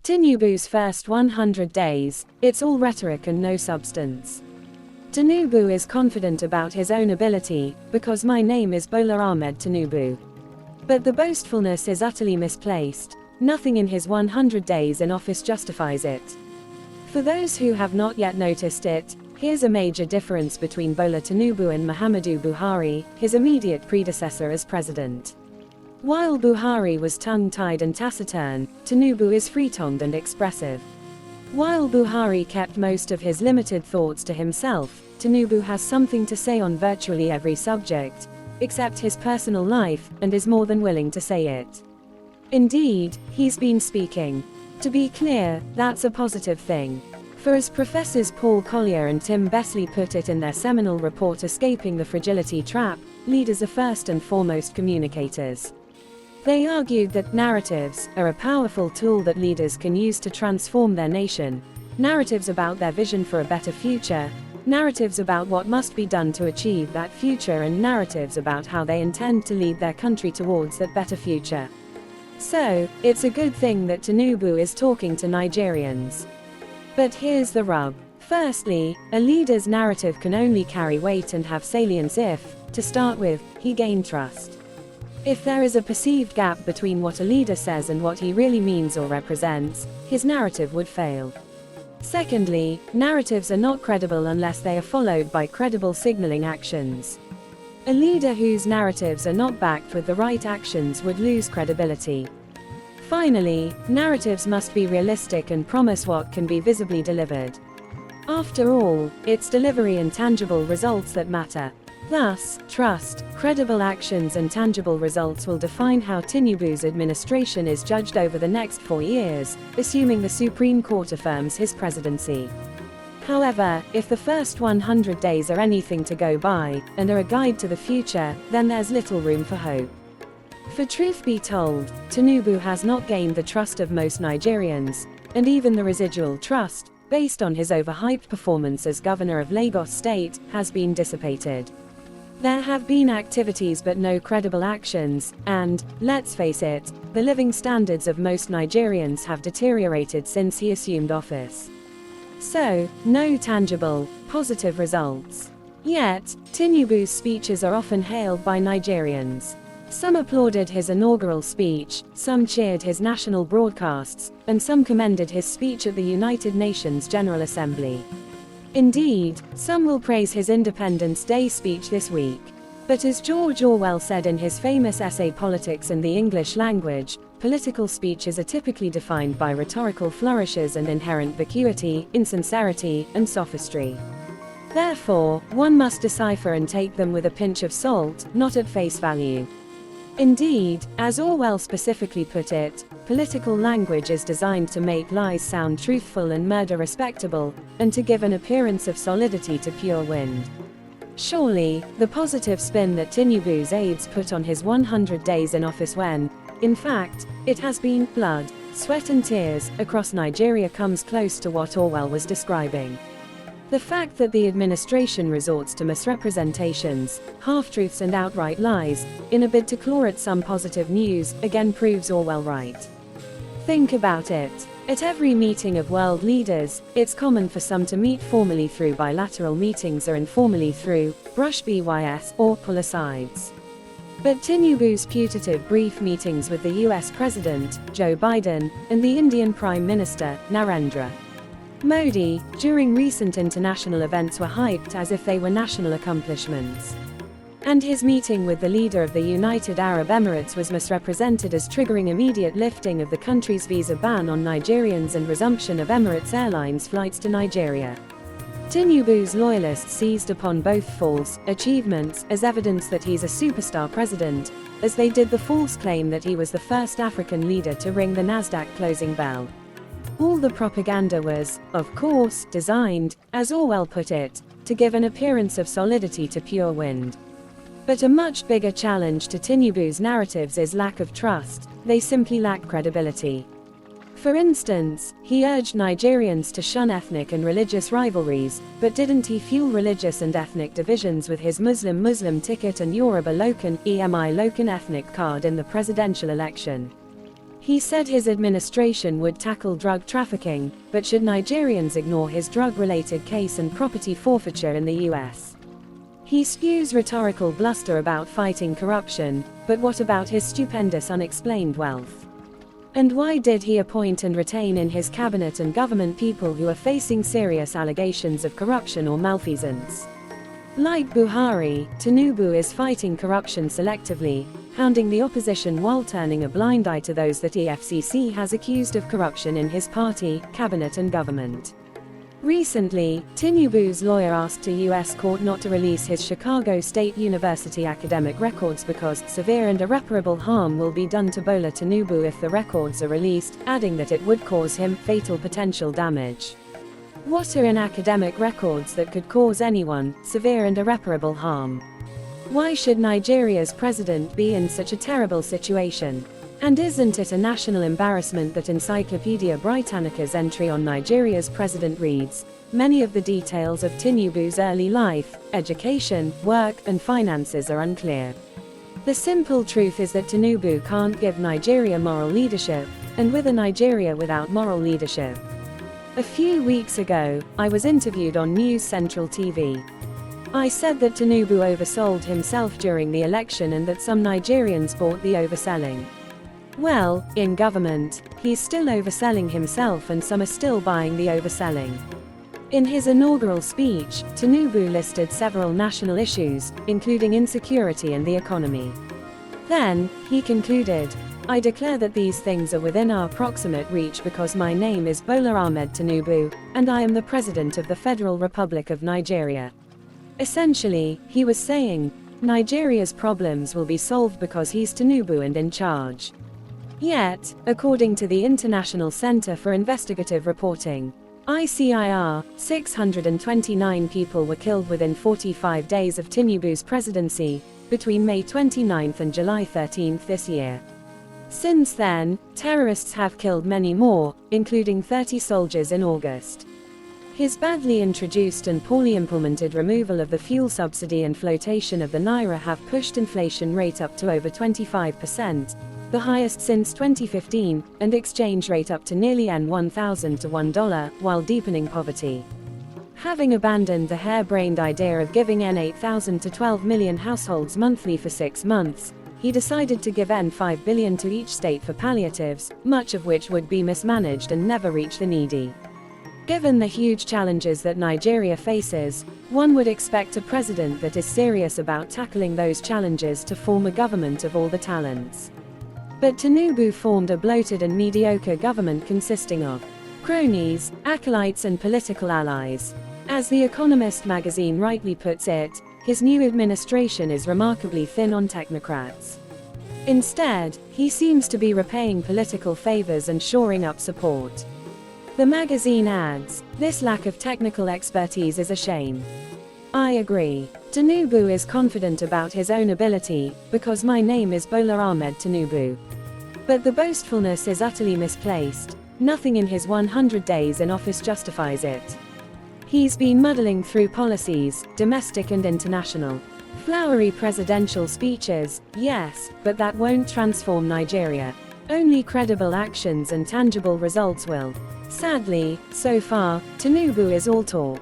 Tinubu's first 100 days, it's all rhetoric and no substance. Tinubu is confident about his own ability, because my name is Bola Ahmed Tinubu. But the boastfulness is utterly misplaced. Nothing in his 100 days in office justifies it. For those who have not yet noticed it, here's a major difference between Bola Tinubu and Muhammadu Buhari, his immediate predecessor as president. While Buhari was tongue-tied and taciturn, Tinubu is free-tongued and expressive. While Buhari kept most of his limited thoughts to himself, Tinubu has something to say on virtually every subject, except his personal life, and is more than willing to say it. Indeed, he's been speaking. To be clear, that's a positive thing. For as Professors Paul Collier and Tim Bessley put it in their seminal report Escaping the Fragility Trap, leaders are first and foremost communicators. They argued that narratives are a powerful tool that leaders can use to transform their nation. Narratives about their vision for a better future, narratives about what must be done to achieve that future, and narratives about how they intend to lead their country towards that better future. So, it's a good thing that Tinubu is talking to Nigerians. But here's the rub. Firstly, a leader's narrative can only carry weight and have salience if, to start with, he gained trust. If there is a perceived gap between what a leader says and what he really means or represents, his narrative would fail. Secondly, narratives are not credible unless they are followed by credible signaling actions. A leader whose narratives are not backed with the right actions would lose credibility. Finally, narratives must be realistic and promise what can be visibly delivered. After all, it's delivery and tangible results that matter. Thus, trust, credible actions and tangible results will define how Tinubu's administration is judged over the next 4 years, assuming the Supreme Court affirms his presidency. However, if the first 100 days are anything to go by, and are a guide to the future, then there's little room for hope. For truth be told, Tinubu has not gained the trust of most Nigerians, and even the residual trust, based on his overhyped performance as governor of Lagos State, has been dissipated. There have been activities but no credible actions, and, let's face it, the living standards of most Nigerians have deteriorated since he assumed office. So, no tangible, positive results. Yet, Tinubu's speeches are often hailed by Nigerians. Some applauded his inaugural speech, some cheered his national broadcasts, and some commended his speech at the United Nations General Assembly. Indeed, some will praise his Independence Day speech this week. But as George Orwell said in his famous essay Politics in the English Language, political speeches are typically defined by rhetorical flourishes and inherent vacuity, insincerity, and sophistry. Therefore, one must decipher and take them with a pinch of salt, not at face value. Indeed, as Orwell specifically put it, political language is designed to make lies sound truthful and murder respectable, and to give an appearance of solidity to pure wind. Surely, the positive spin that Tinubu's aides put on his 100 days in office when, in fact, it has been blood, sweat and tears across Nigeria comes close to what Orwell was describing. The fact that the administration resorts to misrepresentations, half-truths and outright lies, in a bid to claw at some positive news, again proves Orwell right. Think about it. At every meeting of world leaders, it's common for some to meet formally through bilateral meetings or informally through brush BYS or pull asides. But Tinubu's putative brief meetings with the US President, Joe Biden, and the Indian Prime Minister, Narendra Modi, during recent international events were hyped as if they were national accomplishments. And his meeting with the leader of the United Arab Emirates was misrepresented as triggering immediate lifting of the country's visa ban on Nigerians and resumption of Emirates Airlines flights to Nigeria. Tinubu's loyalists seized upon both false achievements as evidence that he's a superstar president, as they did the false claim that he was the first African leader to ring the Nasdaq closing bell. All the propaganda was, of course, designed, as Orwell put it, to give an appearance of solidity to pure wind. But a much bigger challenge to Tinubu's narratives is lack of trust. They simply lack credibility. For instance, he urged Nigerians to shun ethnic and religious rivalries, but didn't he fuel religious and ethnic divisions with his Muslim ticket and Yoruba Lokan ethnic card in the presidential election? He said his administration would tackle drug trafficking, but should Nigerians ignore his drug-related case and property forfeiture in the US? He spews rhetorical bluster about fighting corruption, but what about his stupendous unexplained wealth? And why did he appoint and retain in his cabinet and government people who are facing serious allegations of corruption or malfeasance? Like Buhari, Tinubu is fighting corruption selectively, hounding the opposition while turning a blind eye to those that EFCC has accused of corruption in his party, cabinet and government. Recently, Tinubu's lawyer asked a U.S. court not to release his Chicago State University academic records because severe and irreparable harm will be done to Bola Tinubu if the records are released, adding that it would cause him fatal potential damage. What are in academic records that could cause anyone severe and irreparable harm? Why should Nigeria's president be in such a terrible situation? And isn't it a national embarrassment that Encyclopedia Britannica's entry on Nigeria's president reads, "Many of the details of Tinubu's early life, education, work, and finances are unclear." The simple truth is that Tinubu can't give Nigeria moral leadership, and with a Nigeria without moral leadership. A few weeks ago, I was interviewed on News Central TV. I said that Tinubu oversold himself during the election and that some Nigerians bought the overselling. Well, in government, he's still overselling himself and some are still buying the overselling. In his inaugural speech, Tinubu listed several national issues, including insecurity and the economy. Then, he concluded, "I declare that these things are within our proximate reach because my name is Bola Ahmed Tinubu, and I am the President of the Federal Republic of Nigeria." Essentially, he was saying, Nigeria's problems will be solved because he's Tinubu and in charge. Yet, according to the International Center for Investigative Reporting, ICIR, 629 people were killed within 45 days of Tinubu's presidency, between May 29 and July 13 this year. Since then, terrorists have killed many more, including 30 soldiers in August. His badly introduced and poorly implemented removal of the fuel subsidy and flotation of the naira have pushed inflation rate up to over 25%, the highest since 2015, and exchange rate up to nearly N1,000 to $1, while deepening poverty. Having abandoned the harebrained idea of giving N8,000 to 12 million households monthly for 6 months, he decided to give N5 billion to each state for palliatives, much of which would be mismanaged and never reach the needy. Given the huge challenges that Nigeria faces, one would expect a president that is serious about tackling those challenges to form a government of all the talents. But Tinubu formed a bloated and mediocre government consisting of cronies, acolytes and political allies. As The Economist magazine rightly puts it, his new administration is remarkably thin on technocrats. Instead, he seems to be repaying political favors and shoring up support. The magazine adds, "This lack of technical expertise is a shame." I agree. Tinubu is confident about his own ability, because my name is Bola Ahmed Tinubu. But the boastfulness is utterly misplaced. Nothing in his 100 days in office justifies it. He's been muddling through policies, domestic and international. Flowery presidential speeches, yes, but that won't transform Nigeria. Only credible actions and tangible results will. Sadly, so far, Tinubu is all talk.